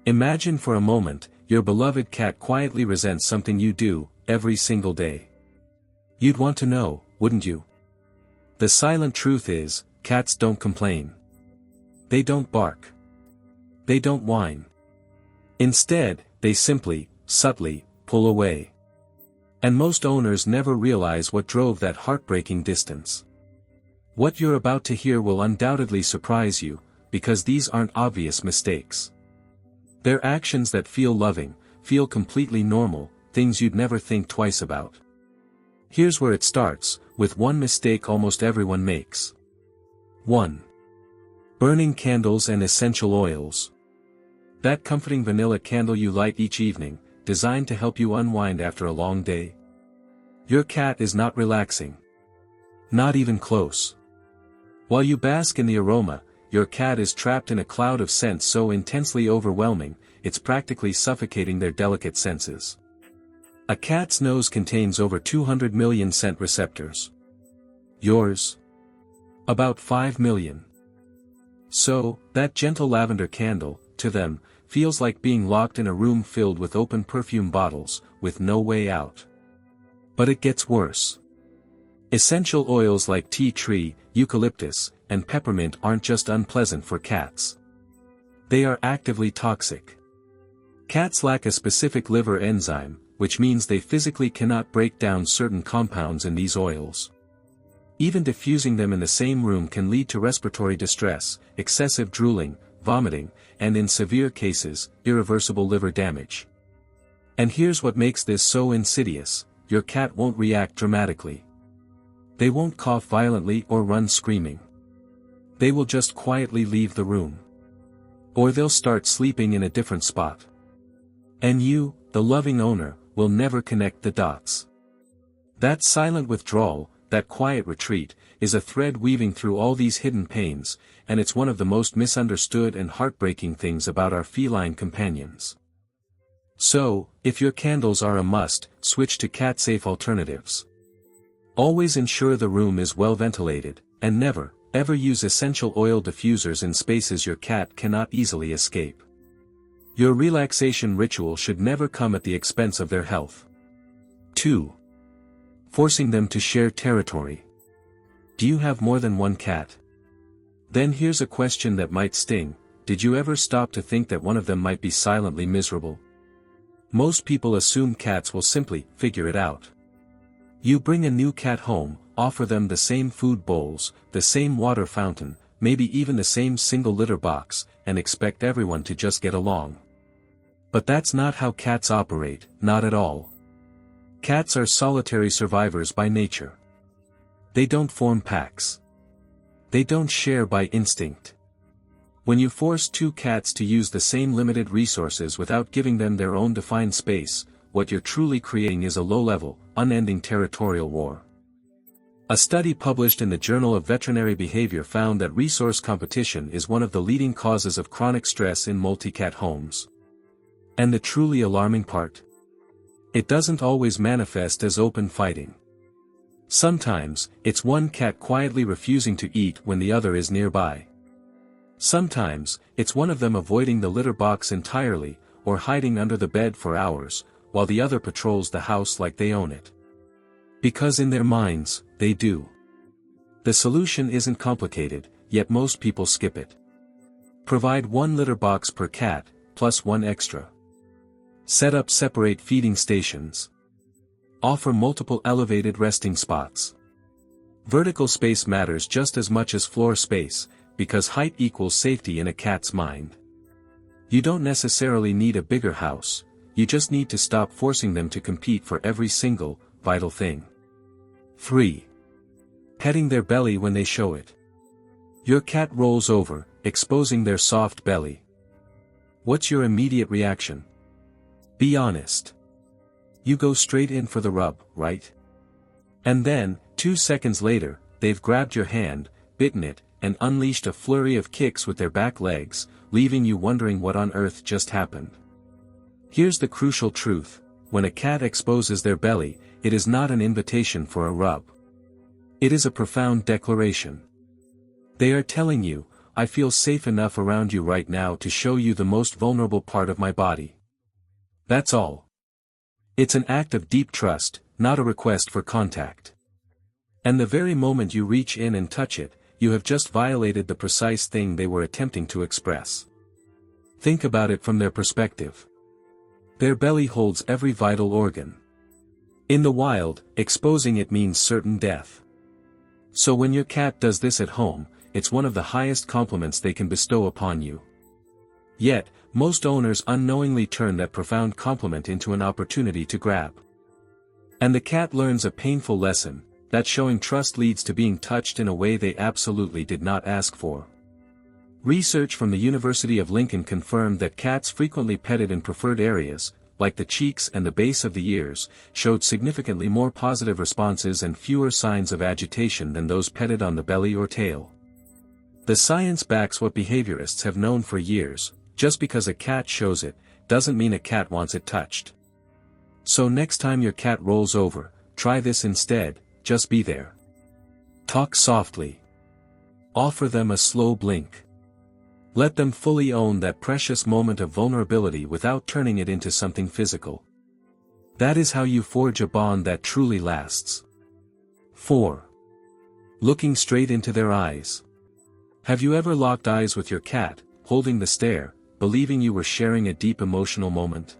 Imagine for a moment, your beloved cat quietly resents something you do, every single day. You'd want to know, wouldn't you? The silent truth is, cats don't complain. They don't bark. They don't whine. Instead, they simply, subtly, pull away. And most owners never realize what drove that heartbreaking distance. What you're about to hear will undoubtedly surprise you, because these aren't obvious mistakes. They're actions that feel loving, feel completely normal, things you'd never think twice about. Here's where it starts, with one mistake almost everyone makes. 1. Burning candles and essential oils. That comforting vanilla candle you light each evening, designed to help you unwind after a long day. Your cat is not relaxing. Not even close. While you bask in the aroma, your cat is trapped in a cloud of scents so intensely overwhelming, it's practically suffocating their delicate senses. A cat's nose contains over 200 million scent receptors. Yours? About 5 million. So, that gentle lavender candle, to them, feels like being locked in a room filled with open perfume bottles, with no way out. But it gets worse. Essential oils like tea tree, eucalyptus, and peppermint aren't just unpleasant for cats. They are actively toxic. Cats lack a specific liver enzyme, which means they physically cannot break down certain compounds in these oils. Even diffusing them in the same room can lead to respiratory distress, excessive drooling, vomiting, and in severe cases, irreversible liver damage. And here's what makes this so insidious: your cat won't react dramatically. They won't cough violently or run screaming. They will just quietly leave the room. Or they'll start sleeping in a different spot. And you, the loving owner, will never connect the dots. That silent withdrawal, that quiet retreat, is a thread weaving through all these hidden pains, and it's one of the most misunderstood and heartbreaking things about our feline companions. So, if your candles are a must, switch to cat-safe alternatives. Always ensure the room is well ventilated, and never, ever use essential oil diffusers in spaces your cat cannot easily escape. Your relaxation ritual should never come at the expense of their health. 2. Forcing them to share territory. Do you have more than one cat? Then here's a question that might sting: did you ever stop to think that one of them might be silently miserable? Most people assume cats will simply figure it out. You bring a new cat home, offer them the same food bowls, the same water fountain, maybe even the same single litter box, and expect everyone to just get along. But that's not how cats operate, not at all. Cats are solitary survivors by nature. They don't form packs. They don't share by instinct. When you force two cats to use the same limited resources without giving them their own defined space, what you're truly creating is a low-level, unending territorial war. A study published in the Journal of Veterinary Behavior found that resource competition is one of the leading causes of chronic stress in multi-cat homes. And the truly alarming part? It doesn't always manifest as open fighting. Sometimes, it's one cat quietly refusing to eat when the other is nearby. Sometimes, it's one of them avoiding the litter box entirely, or hiding under the bed for hours, while the other patrols the house like they own it. Because in their minds, they do. The solution isn't complicated, yet most people skip it. Provide one litter box per cat, plus one extra. Set up separate feeding stations. Offer multiple elevated resting spots. Vertical space matters just as much as floor space, because height equals safety in a cat's mind. You don't necessarily need a bigger house, you just need to stop forcing them to compete for every single, vital thing. 3. Petting their belly when they show it. Your cat rolls over, exposing their soft belly. What's your immediate reaction? Be honest. You go straight in for the rub, right? And then, 2 seconds later, they've grabbed your hand, bitten it, and unleashed a flurry of kicks with their back legs, leaving you wondering what on earth just happened. Here's the crucial truth: when a cat exposes their belly, it is not an invitation for a rub. It is a profound declaration. They are telling you, I feel safe enough around you right now to show you the most vulnerable part of my body. That's all. It's an act of deep trust, not a request for contact. And the very moment you reach in and touch it, you have just violated the precise thing they were attempting to express. Think about it from their perspective. Their belly holds every vital organ. In the wild, exposing it means certain death. So when your cat does this at home, it's one of the highest compliments they can bestow upon you. Yet, most owners unknowingly turn that profound compliment into an opportunity to grab. And the cat learns a painful lesson, that showing trust leads to being touched in a way they absolutely did not ask for. Research from the University of Lincoln confirmed that cats frequently petted in preferred areas, like the cheeks and the base of the ears, showed significantly more positive responses and fewer signs of agitation than those petted on the belly or tail. The science backs what behaviorists have known for years: just because a cat shows it, doesn't mean a cat wants it touched. So next time your cat rolls over, try this instead: just be there. Talk softly. Offer them a slow blink. Let them fully own that precious moment of vulnerability without turning it into something physical. That is how you forge a bond that truly lasts. 4. Looking straight into their eyes. Have you ever locked eyes with your cat, holding the stare, believing you were sharing a deep emotional moment?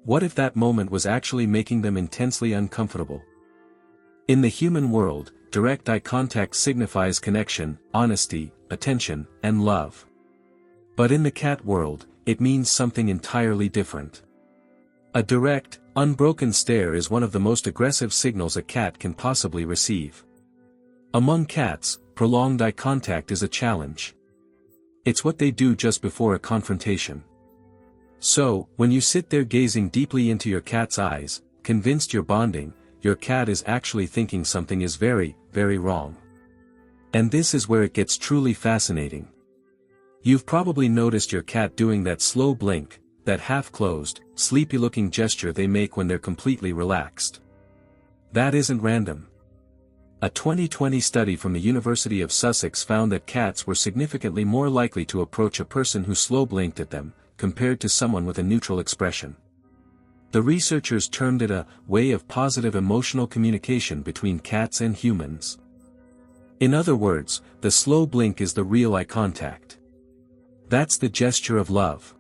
What if that moment was actually making them intensely uncomfortable? In the human world, direct eye contact signifies connection, honesty, attention, and love. But in the cat world, it means something entirely different. A direct, unbroken stare is one of the most aggressive signals a cat can possibly receive. Among cats, prolonged eye contact is a challenge. It's what they do just before a confrontation. So, when you sit there gazing deeply into your cat's eyes, convinced you're bonding, your cat is actually thinking something is very, very wrong. And this is where it gets truly fascinating. You've probably noticed your cat doing that slow blink, that half-closed, sleepy-looking gesture they make when they're completely relaxed. That isn't random. A 2020 study from the University of Sussex found that cats were significantly more likely to approach a person who slow blinked at them, compared to someone with a neutral expression. The researchers termed it a way of positive emotional communication between cats and humans. In other words, the slow blink is the real eye contact. That's the gesture of love.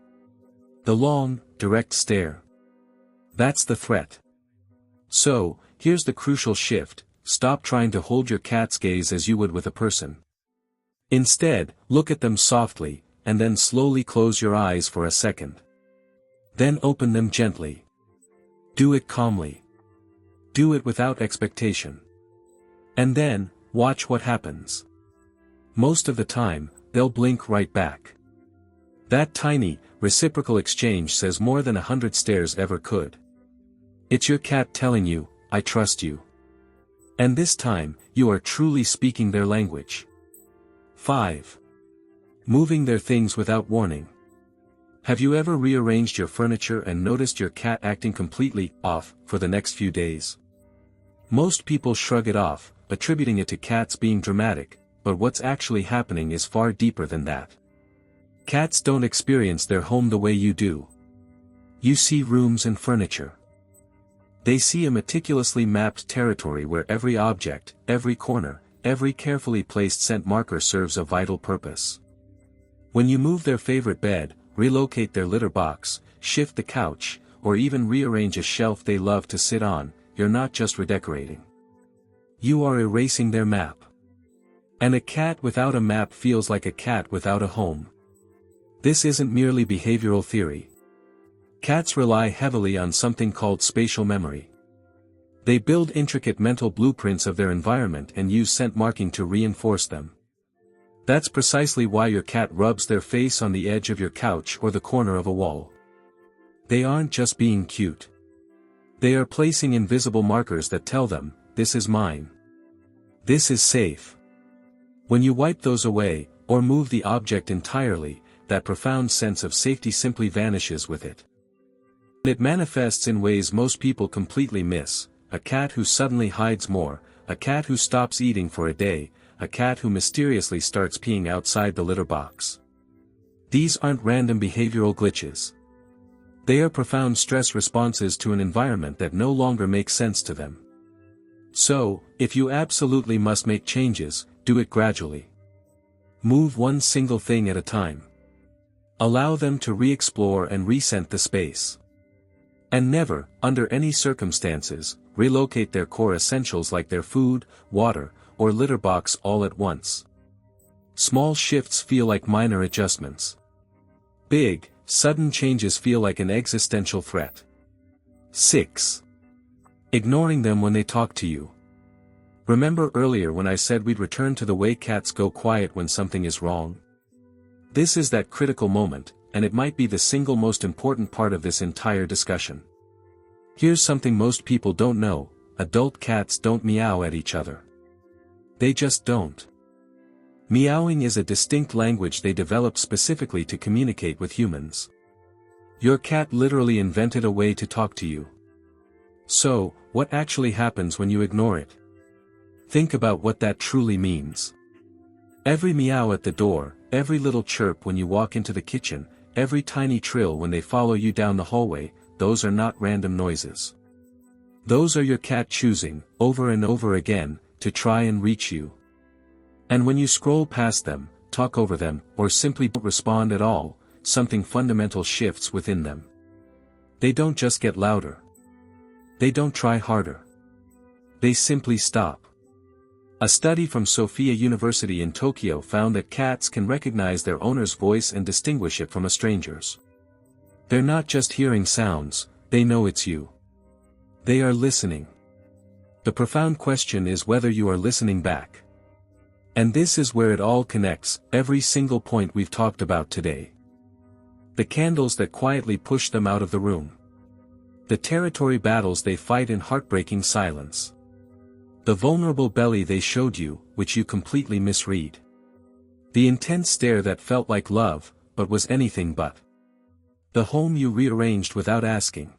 The long, direct stare. That's the threat. So, here's the crucial shift: stop trying to hold your cat's gaze as you would with a person. Instead, look at them softly, and then slowly close your eyes for a second. Then open them gently. Do it calmly. Do it without expectation. And then, watch what happens. Most of the time, they'll blink right back. That tiny, reciprocal exchange says more than 100 stares ever could. It's your cat telling you, "I trust you." And this time, you are truly speaking their language. 5. Moving their things without warning. Have you ever rearranged your furniture and noticed your cat acting completely off for the next few days? Most people shrug it off, attributing it to cats being dramatic, but what's actually happening is far deeper than that. Cats don't experience their home the way you do. You see rooms and furniture. They see a meticulously mapped territory where every object, every corner, every carefully placed scent marker serves a vital purpose. When you move their favorite bed, relocate their litter box, shift the couch, or even rearrange a shelf they love to sit on, you're not just redecorating. You are erasing their map. And a cat without a map feels like a cat without a home. This isn't merely behavioral theory. Cats rely heavily on something called spatial memory. They build intricate mental blueprints of their environment and use scent marking to reinforce them. That's precisely why your cat rubs their face on the edge of your couch or the corner of a wall. They aren't just being cute. They are placing invisible markers that tell them, "This is mine. This is safe." When you wipe those away, or move the object entirely, that profound sense of safety simply vanishes with it. It manifests in ways most people completely miss: a cat who suddenly hides more, a cat who stops eating for a day, a cat who mysteriously starts peeing outside the litter box. These aren't random behavioral glitches. They are profound stress responses to an environment that no longer makes sense to them. So, if you absolutely must make changes, do it gradually. Move one single thing at a time. Allow them to re-explore and rescent the space. And never, under any circumstances, relocate their core essentials like their food, water, or litter box all at once. Small shifts feel like minor adjustments. Big, sudden changes feel like an existential threat. 6. Ignoring them when they talk to you. Remember earlier when I said we'd return to the way cats go quiet when something is wrong? This is that critical moment, and it might be the single most important part of this entire discussion. Here's something most people don't know: adult cats don't meow at each other. They just don't. Meowing is a distinct language they develop specifically to communicate with humans. Your cat literally invented a way to talk to you. So, what actually happens when you ignore it? Think about what that truly means. Every meow at the door, every little chirp when you walk into the kitchen, every tiny trill when they follow you down the hallway, those are not random noises. Those are your cat choosing, over and over again, to try and reach you. And when you scroll past them, talk over them, or simply don't respond at all, something fundamental shifts within them. They don't just get louder. They don't try harder. They simply stop. A study from Sophia University in Tokyo found that cats can recognize their owner's voice and distinguish it from a stranger's. They're not just hearing sounds, they know it's you. They are listening. The profound question is whether you are listening back. And this is where it all connects, every single point we've talked about today. The candles that quietly push them out of the room. The territory battles they fight in heartbreaking silence. The vulnerable belly they showed you, which you completely misread. The intense stare that felt like love, but was anything but. The home you rearranged without asking.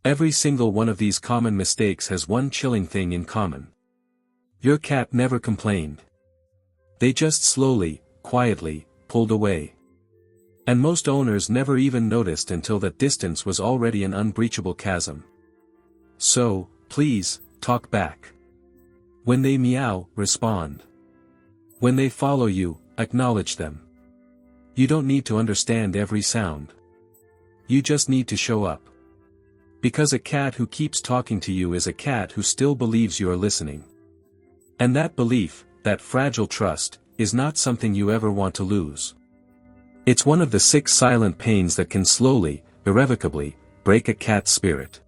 Every single one of these common mistakes has one chilling thing in common. Your cat never complained. They just slowly, quietly, pulled away. And most owners never even noticed until that distance was already an unbreachable chasm. So, please, talk back. When they meow, respond. When they follow you, acknowledge them. You don't need to understand every sound. You just need to show up. Because a cat who keeps talking to you is a cat who still believes you are listening. And that belief, that fragile trust, is not something you ever want to lose. It's one of the 6 silent pains that can slowly, irrevocably, break a cat's spirit.